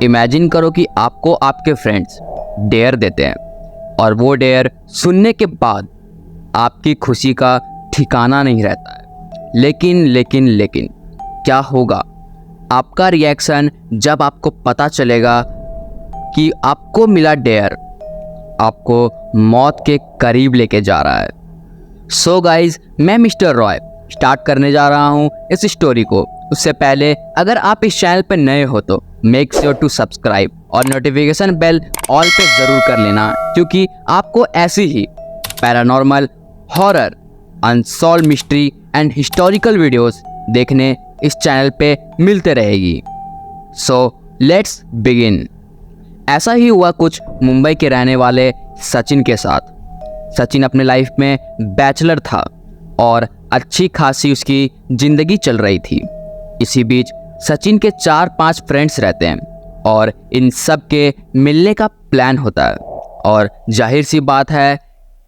Imagine करो कि आपको आपके फ्रेंड्स डेयर देते हैं और वो डेयर सुनने के बाद आपकी खुशी का ठिकाना नहीं रहता है। लेकिन क्या होगा आपका रिएक्शन जब आपको पता चलेगा कि आपको मिला डेयर आपको मौत के करीब लेके जा रहा है। सो गाइज, मैं मिस्टर रॉय स्टार्ट करने जा रहा हूँ इस स्टोरी को। उससे पहले अगर आप इस चैनल पर नए हो तो मेक श्योर टू सब्सक्राइब और नोटिफिकेशन बेल ऑल पे ज़रूर कर लेना, क्योंकि आपको ऐसी ही paranormal, horror, unsolved mystery and historical videos देखने इस चैनल पे मिलते रहेगी। So let's begin. ऐसा ही हुआ कुछ मुंबई के रहने वाले सचिन के साथ। सचिन अपने लाइफ में बैचलर था और अच्छी खासी उसकी ज़िंदगी चल रही थी। इसी बीच सचिन के 4-5 फ्रेंड्स रहते हैं और इन सब के मिलने का प्लान होता है। और जाहिर सी बात है,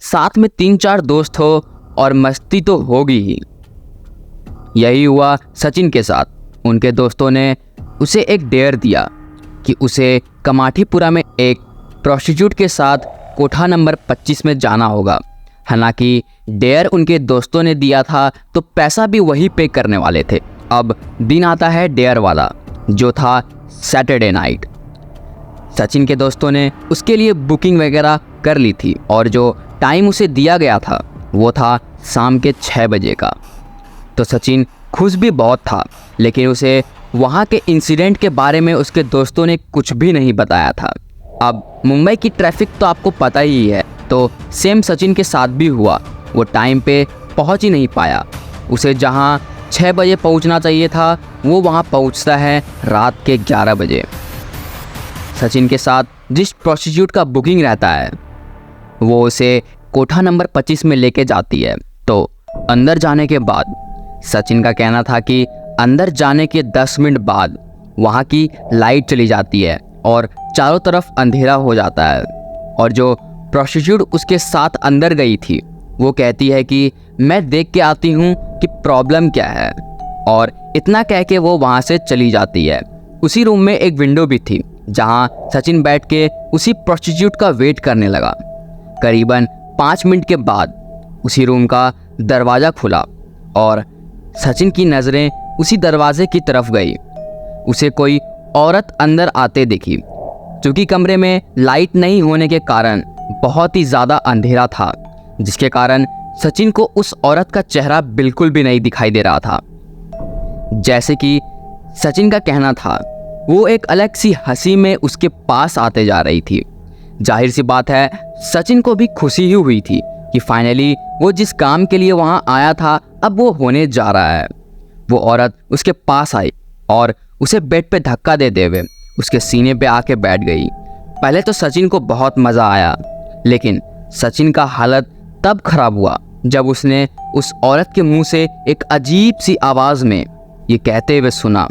साथ में 3-4 दोस्त हो और मस्ती तो होगी ही। यही हुआ सचिन के साथ। उनके दोस्तों ने उसे एक डेयर दिया कि उसे कमाठीपुरा में एक प्रोस्टिट्यूट के साथ कोठा नंबर 25 में जाना होगा। हालांकि डेयर उनके दोस्तों ने दिया था तो पैसा भी वही पे करने वाले थे। अब दिन आता है डेयर वाला, जो था सैटरडे नाइट। सचिन के दोस्तों ने उसके लिए बुकिंग वगैरह कर ली थी और जो टाइम उसे दिया गया था वो था शाम के 6 बजे का। तो सचिन खुश भी बहुत था, लेकिन उसे वहाँ के इंसिडेंट के बारे में उसके दोस्तों ने कुछ भी नहीं बताया था। अब मुंबई की ट्रैफिक तो आपको पता ही है, तो सेम सचिन के साथ भी हुआ। वो टाइम पे पहुँच ही नहीं पाया। उसे जहाँ 6 बजे पहुँचना चाहिए था वो वहाँ पहुँचता है रात के 11 बजे। सचिन के साथ जिस प्रोस्टिट्यूट का बुकिंग रहता है वो उसे कोठा नंबर 25 में लेके जाती है। तो अंदर जाने के बाद सचिन का कहना था कि अंदर जाने के 10 मिनट बाद वहाँ की लाइट चली जाती है और चारों तरफ अंधेरा हो जाता है। और जो प्रोस्टिट्यूट उसके साथ अंदर गई थी वो कहती है कि मैं देख के आती हूँ कि प्रॉब्लम क्या है, और इतना कह के वो वहाँ से चली जाती है। उसी रूम में एक विंडो भी थी जहाँ सचिन बैठ के उसी प्रोस्टिट्यूट का वेट करने लगा। करीबन 5 मिनट के बाद उसी रूम का दरवाज़ा खुला और सचिन की नज़रें उसी दरवाजे की तरफ गई। उसे कोई औरत अंदर आते दिखी। चूँकि कमरे में लाइट नहीं होने के कारण बहुत ही ज़्यादा अंधेरा था, जिसके कारण सचिन को उस औरत का चेहरा बिल्कुल भी नहीं दिखाई दे रहा था। जैसे कि सचिन का कहना था, वो एक अलग सी हंसी में उसके पास आते जा रही थी। जाहिर सी बात है, सचिन को भी खुशी ही हुई थी कि फाइनली वो जिस काम के लिए वहाँ आया था अब वो होने जा रहा है। वो औरत उसके पास आई और उसे बेड पे धक्का देते हुए उसके सीने पे आके बैठ गई। पहले तो सचिन को बहुत मज़ा आया, लेकिन सचिन का हालत तब खराब हुआ जब उसने उस औरत के मुंह से एक अजीब सी आवाज़ में ये कहते हुए सुना,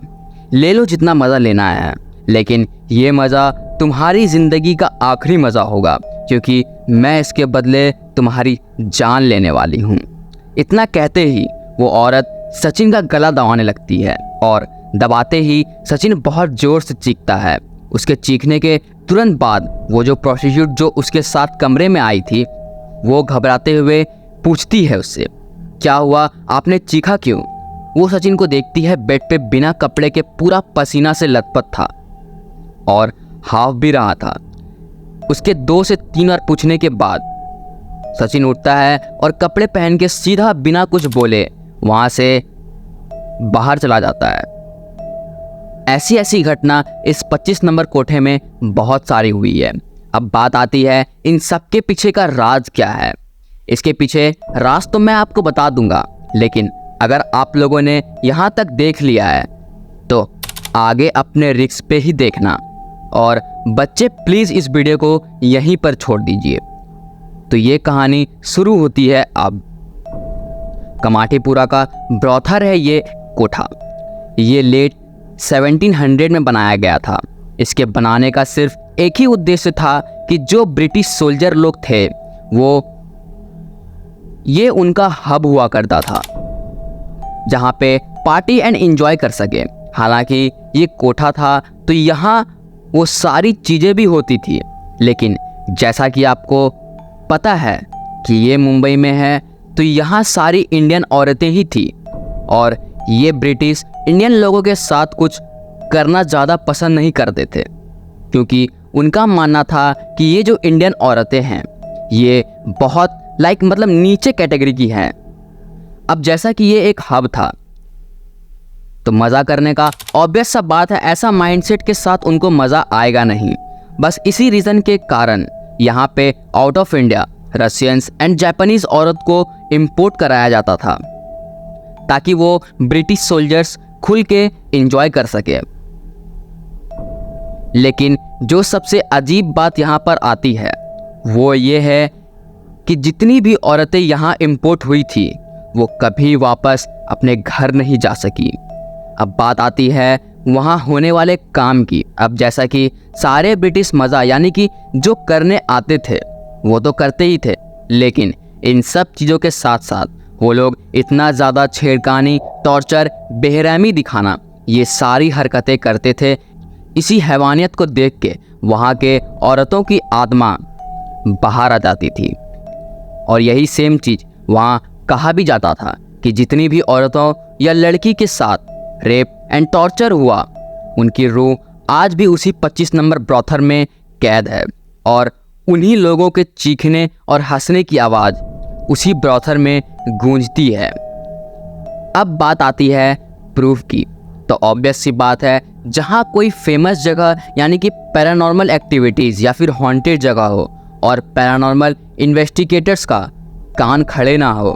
ले लो जितना मज़ा लेना है, लेकिन ये मज़ा तुम्हारी ज़िंदगी का आखिरी मज़ा होगा, क्योंकि मैं इसके बदले तुम्हारी जान लेने वाली हूँ। इतना कहते ही वो औरत सचिन का गला दबाने लगती है और दबाते ही सचिन बहुत ज़ोर से चीखता है। उसके चीखने के तुरंत बाद वो जो प्रोस्टिट्यूट जो उसके साथ कमरे में आई थी वो घबराते हुए पूछती है उससे, क्या हुआ, आपने चीखा क्यों? वो सचिन को देखती है बेड पे बिना कपड़े के पूरा पसीना से लथपथ था और हाफ भी रहा था। उसके 2 से 3 बार पूछने के बाद सचिन उठता है और कपड़े पहन के सीधा बिना कुछ बोले वहाँ से बाहर चला जाता है। ऐसी घटना इस 25 नंबर कोठे में बहुत सारी हुई है। अब बात आती है इन सब के पीछे का राज क्या है। इसके पीछे राज तो मैं आपको बता दूंगा, लेकिन अगर आप लोगों ने यहाँ तक देख लिया है तो आगे अपने रिस्क पे ही देखना। और बच्चे प्लीज़ इस वीडियो को यहीं पर छोड़ दीजिए। तो ये कहानी शुरू होती है अब। कमाठीपुरा का ब्रॉथर है ये कोठा। ये लेट 1700 में बनाया गया था। इसके बनाने का सिर्फ एक ही उद्देश्य था कि जो ब्रिटिश सोल्जर लोग थे ये उनका हब हुआ करता था जहाँ पे पार्टी एंड एंजॉय कर सके। हालांकि ये कोठा था तो यहाँ वो सारी चीज़ें भी होती थी। लेकिन जैसा कि आपको पता है कि ये मुंबई में है, तो यहाँ सारी इंडियन औरतें ही थी और ये ब्रिटिश इंडियन लोगों के साथ कुछ करना ज़्यादा पसंद नहीं करते थे, क्योंकि उनका मानना था कि ये जो इंडियन औरतें हैं ये बहुत मतलब नीचे कैटेगरी की हैं। अब जैसा कि ये एक हब था तो मज़ा करने का ऑब्वियस सा बात है, ऐसा माइंडसेट के साथ उनको मज़ा आएगा नहीं। बस इसी रीज़न के कारण यहाँ पे out of India Russians and Japanese औरत को इम्पोर्ट कराया जाता था ताकि वो ब्रिटिश सोल्जर्स खुल के एंजॉय कर सके। लेकिन जो सबसे अजीब बात यहाँ पर आती है वो ये है कि जितनी भी औरतें यहाँ इम्पोर्ट हुई थी वो कभी वापस अपने घर नहीं जा सकी। अब बात आती है वहाँ होने वाले काम की। अब जैसा कि सारे ब्रिटिश मज़ा यानी कि जो करने आते थे वो तो करते ही थे, लेकिन इन सब चीज़ों के साथ साथ वो लोग इतना ज़्यादा छेड़खानी, टॉर्चर, बेरहमी दिखाना, ये सारी हरकतें करते थे। इसी हैवानियत को देख के वहाँ के औरतों की आत्मा बाहर आ जाती थी और यही सेम चीज़ वहाँ कहा भी जाता था कि जितनी भी औरतों या लड़की के साथ रेप एंड टॉर्चर हुआ उनकी रूह आज भी उसी 25 नंबर ब्रॉथर में कैद है और उन्हीं लोगों के चीखने और हंसने की आवाज़ उसी ब्रॉथर में गूंजती है। अब बात आती है प्रूफ की, तो ऑब्वियस सी बात है जहाँ कोई फेमस जगह यानी कि पैरानॉर्मल एक्टिविटीज़ या फिर हॉन्टेड जगह हो और पैरानॉर्मल इन्वेस्टिगेटर्स का कान खड़े ना हो,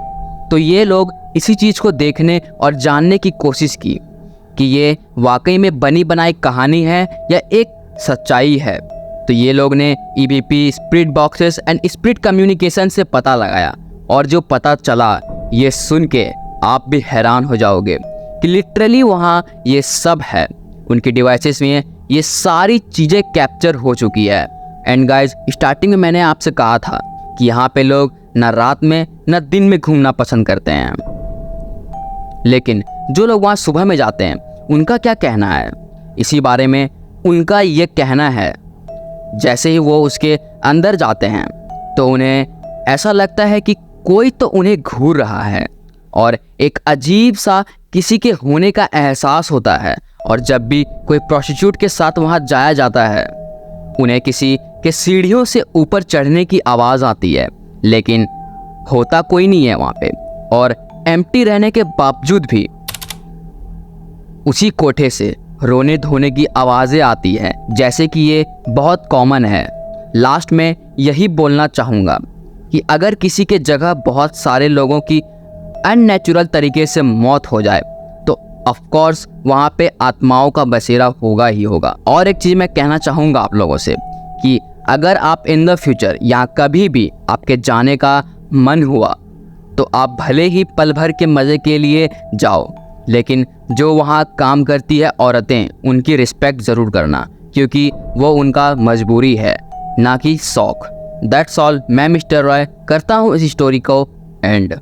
तो ये लोग इसी चीज़ को देखने और जानने की कोशिश की कि ये वाकई में बनी बनाई कहानी है या एक सच्चाई है। तो ये लोग ने EVP, spirit boxes and spirit communication से पता लगाया और जो पता चला ये सुन के आप भी हैरान हो जाओगे कि लिटरली वहाँ ये सब है। उनके डिवाइसेस में ये सारी चीज़ें कैप्चर हो चुकी है। एंड गाइज, स्टार्टिंग में मैंने आपसे कहा था कि यहाँ पे लोग न रात में न दिन में घूमना पसंद करते हैं, लेकिन जो लोग वहाँ सुबह में जाते हैं उनका क्या कहना है इसी बारे में? उनका ये कहना है जैसे ही वो उसके अंदर जाते हैं तो उन्हें ऐसा लगता है कि कोई तो उन्हें घूर रहा है और एक अजीब सा किसी के होने का एहसास होता है। और जब भी कोई प्रोस्टिट्यूट के साथ वहाँ जाया जाता है उन्हें किसी के सीढ़ियों से ऊपर चढ़ने की आवाज़ आती है, लेकिन होता कोई नहीं है वहाँ पे और एम्प्टी रहने के बावजूद भी उसी कोठे से रोने धोने की आवाज़ें आती हैं, जैसे कि ये बहुत कॉमन है। लास्ट में यही बोलना चाहूँगा कि अगर किसी के जगह बहुत सारे लोगों की अननेचुरल तरीके से मौत हो जाए तो ऑफ कोर्स वहाँ पे आत्माओं का बसेरा होगा ही होगा। और एक चीज़ मैं कहना चाहूँगा आप लोगों से कि अगर आप इन द फ्यूचर या कभी भी आपके जाने का मन हुआ तो आप भले ही पल भर के मज़े के लिए जाओ, लेकिन जो वहाँ काम करती है औरतें उनकी रिस्पेक्ट ज़रूर करना, क्योंकि वो उनका मजबूरी है ना कि शौक। That's all. मैं मिस्टर रॉय करता हूँ इस स्टोरी को एंड।